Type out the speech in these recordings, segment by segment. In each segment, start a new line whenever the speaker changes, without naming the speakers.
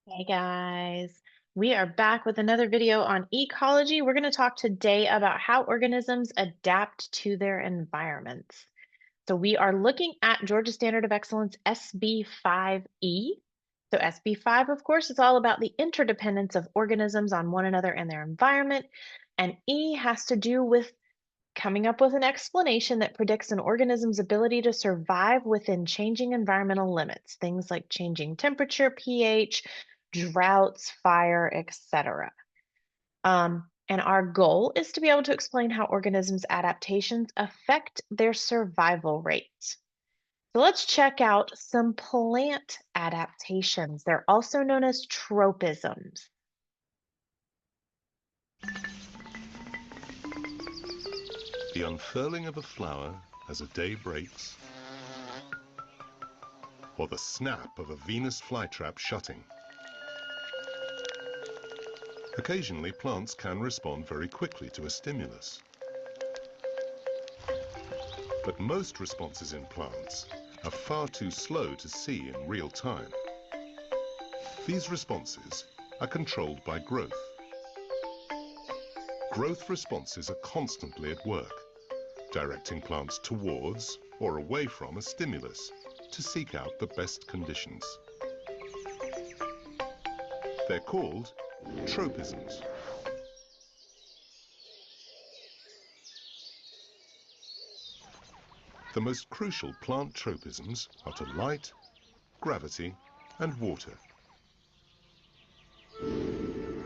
Hey guys, we are back with another video on ecology. We're going to talk today about how organisms adapt to their environments. So we are looking at Georgia Standard of Excellence SB5E. So SB5, of course, is all about the interdependence of organisms on one another and their environment. And E has to do with coming up with an explanation that predicts an organism's ability to survive within changing environmental limits, things like changing temperature, pH, droughts, fire, etc. And our goal is to be able to explain how organisms' adaptations affect their survival rates. So let's check out some plant adaptations. They're also known as tropisms.
The unfurling of a flower as a day breaks, or the snap of a Venus flytrap shutting. Occasionally, plants can respond very quickly to a stimulus. But most responses in plants are far too slow to see in real time. These responses are controlled by growth. Growth responses are constantly at work, directing plants towards or away from a stimulus to seek out the best conditions. They're called tropisms. The most crucial plant tropisms are to light, gravity, and water.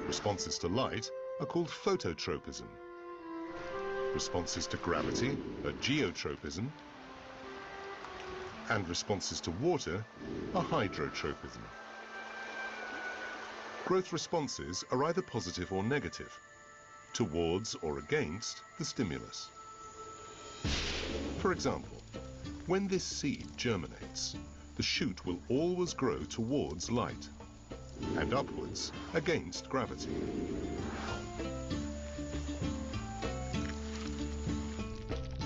Responses to light are called phototropism. Responses to gravity are geotropism, and responses to water are hydrotropism. Growth responses are either positive or negative, towards or against the stimulus. For example, when this seed germinates, the shoot will always grow towards light and upwards against gravity.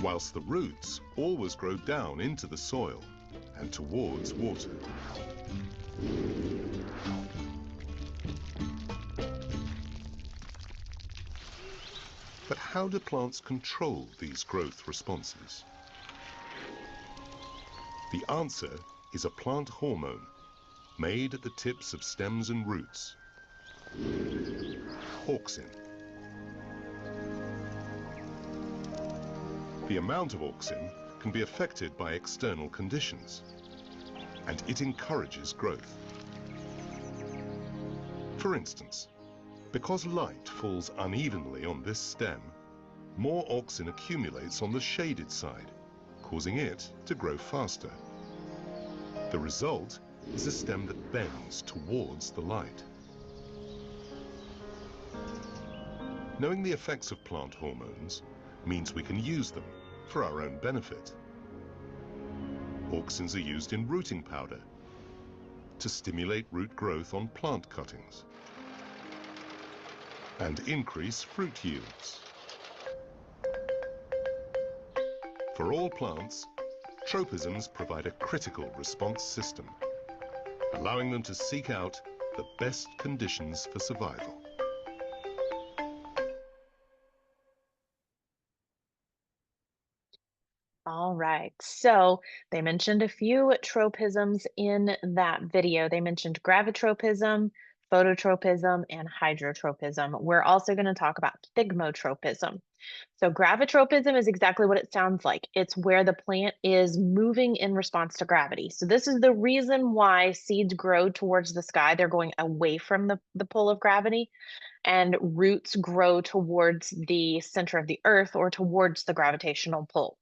Whilst the roots always grow down into the soil and towards water. But how do plants control these growth responses? The answer is a plant hormone made at the tips of stems and roots, auxin. The amount of auxin can be affected by external conditions, and it encourages growth. For instance, because light falls unevenly on this stem, more auxin accumulates on the shaded side, causing it to grow faster. The result is a stem that bends towards the light. Knowing the effects of plant hormones means we can use them for our own benefit. Auxins are used in rooting powder to stimulate root growth on plant cuttings and increase fruit yields. For all plants, tropisms provide a critical response system, allowing them to seek out the best conditions for survival.
All right, so they mentioned a few tropisms in that video. They mentioned gravitropism, phototropism, and hydrotropism. We're also going to talk about thigmotropism. So gravitropism is exactly what it sounds like. It's where the plant is moving in response to gravity. So this is the reason why seeds grow towards the sky. They're going away from the pull of gravity, and roots grow towards the center of the earth or towards the gravitational pull.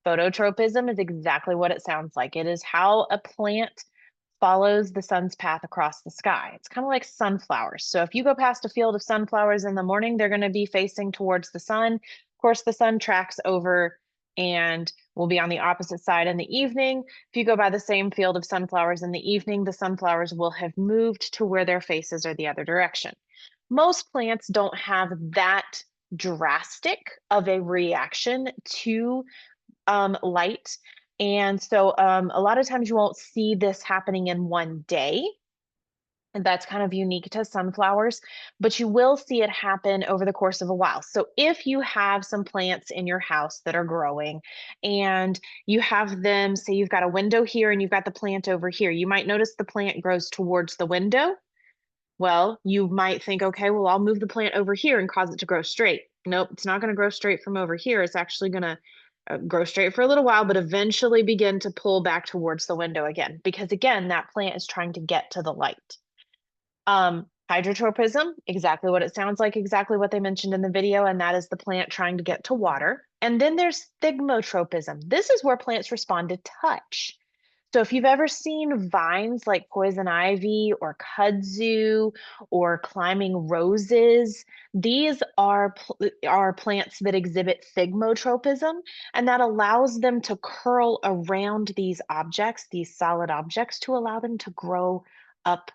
Phototropism is exactly what it sounds like. It is how a plant follows the sun's path across the sky. It's kind of like sunflowers. So if you go past a field of sunflowers in the morning, they're going to be facing towards the sun. Of course, the sun tracks over and will be on the opposite side in the evening. If you go by the same field of sunflowers in the evening, the sunflowers will have moved to where their faces are the other direction. Most plants don't have that drastic of a reaction to light. And so a lot of times you won't see this happening in one day. And that's kind of unique to sunflowers, but you will see it happen over the course of a while. So if you have some plants in your house that are growing and you have them, say you've got a window here and you've got the plant over here, you might notice the plant grows towards the window. Well, you might think, okay, well, I'll move the plant over here and cause it to grow straight. Nope, it's not going to grow straight from over here. It's actually going to grow straight for a little while, but eventually begin to pull back towards the window again, because again, that plant is trying to get to the light. Hydrotropism, exactly what it sounds like, exactly what they mentioned in the video, and that is the plant trying to get to water. And then there's thigmotropism. This is where plants respond to touch. So if you've ever seen vines like poison ivy or kudzu or climbing roses, these are plants that exhibit thigmotropism, and that allows them to curl around these objects, these solid objects, to allow them to grow up,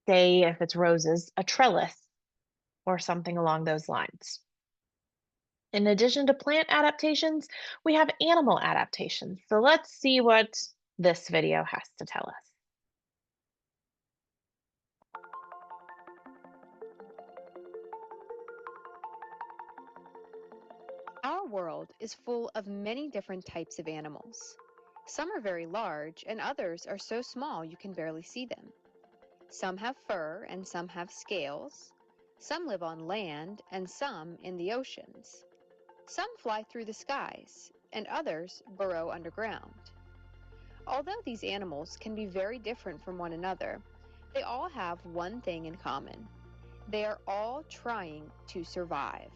say, if it's roses, a trellis or something along those lines. In addition to plant adaptations, we have animal adaptations. So let's see what this video has to tell us.
Our world is full of many different types of animals. Some are very large, and others are so small you can barely see them. Some have fur and some have scales. Some live on land and some in the oceans. Some fly through the skies, and others burrow underground. Although these animals can be very different from one another, they all have one thing in common. They are all trying to survive.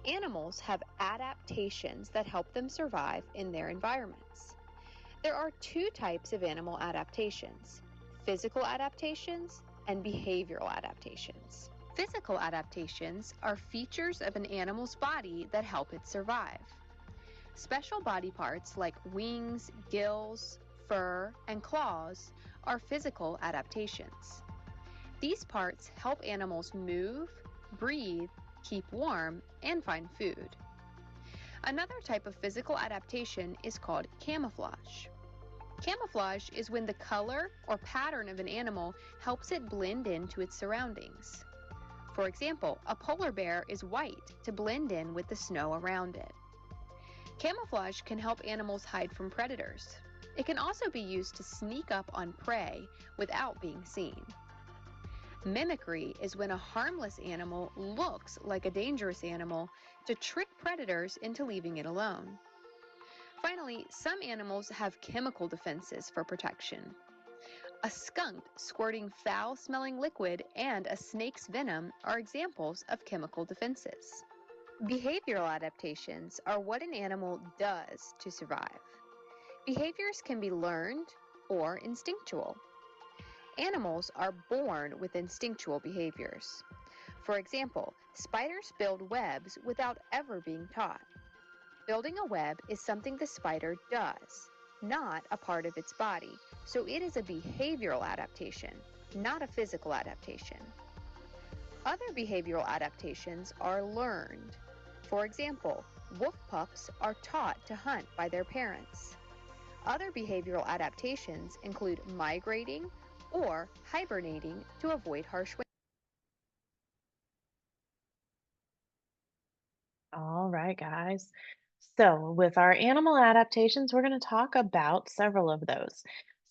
Animals have adaptations that help them survive in their environments. There are two types of animal adaptations: physical adaptations and behavioral adaptations. Physical adaptations are features of an animal's body that help it survive. Special body parts like wings, gills, fur, and claws are physical adaptations. These parts help animals move, breathe, keep warm, and find food. Another type of physical adaptation is called camouflage. Camouflage is when the color or pattern of an animal helps it blend into its surroundings. For example, a polar bear is white to blend in with the snow around it. Camouflage can help animals hide from predators. It can also be used to sneak up on prey without being seen. Mimicry is when a harmless animal looks like a dangerous animal to trick predators into leaving it alone. Finally, some animals have chemical defenses for protection. A skunk squirting foul-smelling liquid and a snake's venom are examples of chemical defenses. Behavioral adaptations are what an animal does to survive. Behaviors can be learned or instinctual. Animals are born with instinctual behaviors. For example, spiders build webs without ever being taught. Building a web is something the spider does, not a part of its body, so it is a behavioral adaptation, not a physical adaptation. Other behavioral adaptations are learned. For example, wolf pups are taught to hunt by their parents. Other behavioral adaptations include migrating or hibernating to avoid harsh winds.
All right, guys. So, with our animal adaptations, we're going to talk about several of those.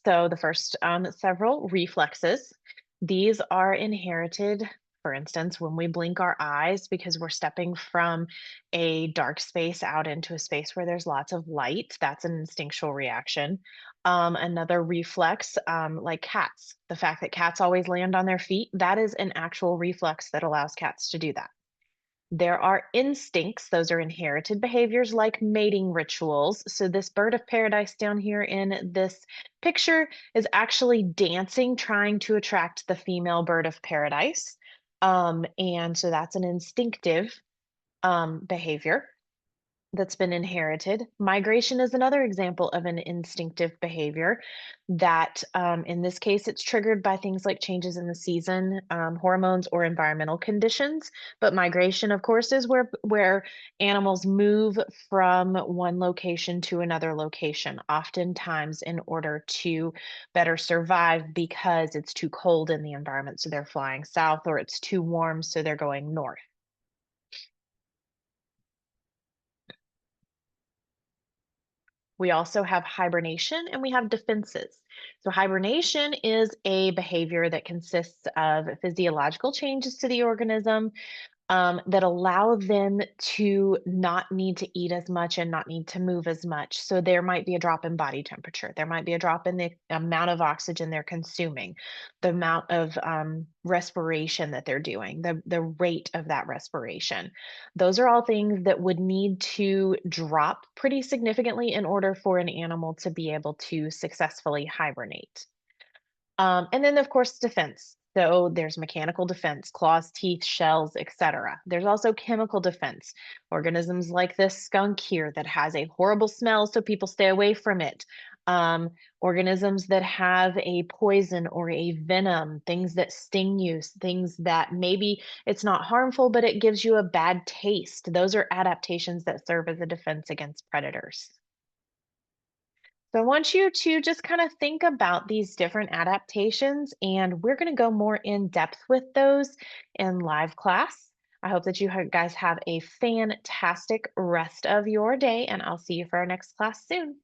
So, the first several reflexes. These are inherited, for instance, when we blink our eyes because we're stepping from a dark space out into a space where there's lots of light. That's an instinctual reaction. Another reflex, like cats, the fact that cats always land on their feet, that is an actual reflex that allows cats to do that. There are instincts, those are inherited behaviors like mating rituals. So, this bird of paradise down here in this picture is actually dancing, trying to attract the female bird of paradise. And so, that's an instinctive behavior. that's been inherited. Migration is another example of an instinctive behavior that, in this case, it's triggered by things like changes in the season, hormones, or environmental conditions. But migration, of course, is where animals move from one location to another location, oftentimes in order to better survive because it's too cold in the environment, so they're flying south, or it's too warm, so they're going north. We also have hibernation and we have defenses. So, hibernation is a behavior that consists of physiological changes to the organism that allow them to not need to eat as much and not need to move as much. So there might be a drop in body temperature. There might be a drop in the amount of oxygen they're consuming, the amount of respiration that they're doing, the rate of that respiration. Those are all things that would need to drop pretty significantly in order for an animal to be able to successfully hibernate. And then, of course, defense. So there's mechanical defense, claws, teeth, shells, etc. There's also chemical defense, organisms like this skunk here that has a horrible smell, so people stay away from it. Organisms that have a poison or a venom, things that sting you, things that maybe it's not harmful, but it gives you a bad taste. Those are adaptations that serve as a defense against predators. So I want you to just kind of think about these different adaptations, and we're going to go more in depth with those in live class. I hope that guys have a fantastic rest of your day, and I'll see you for our next class soon.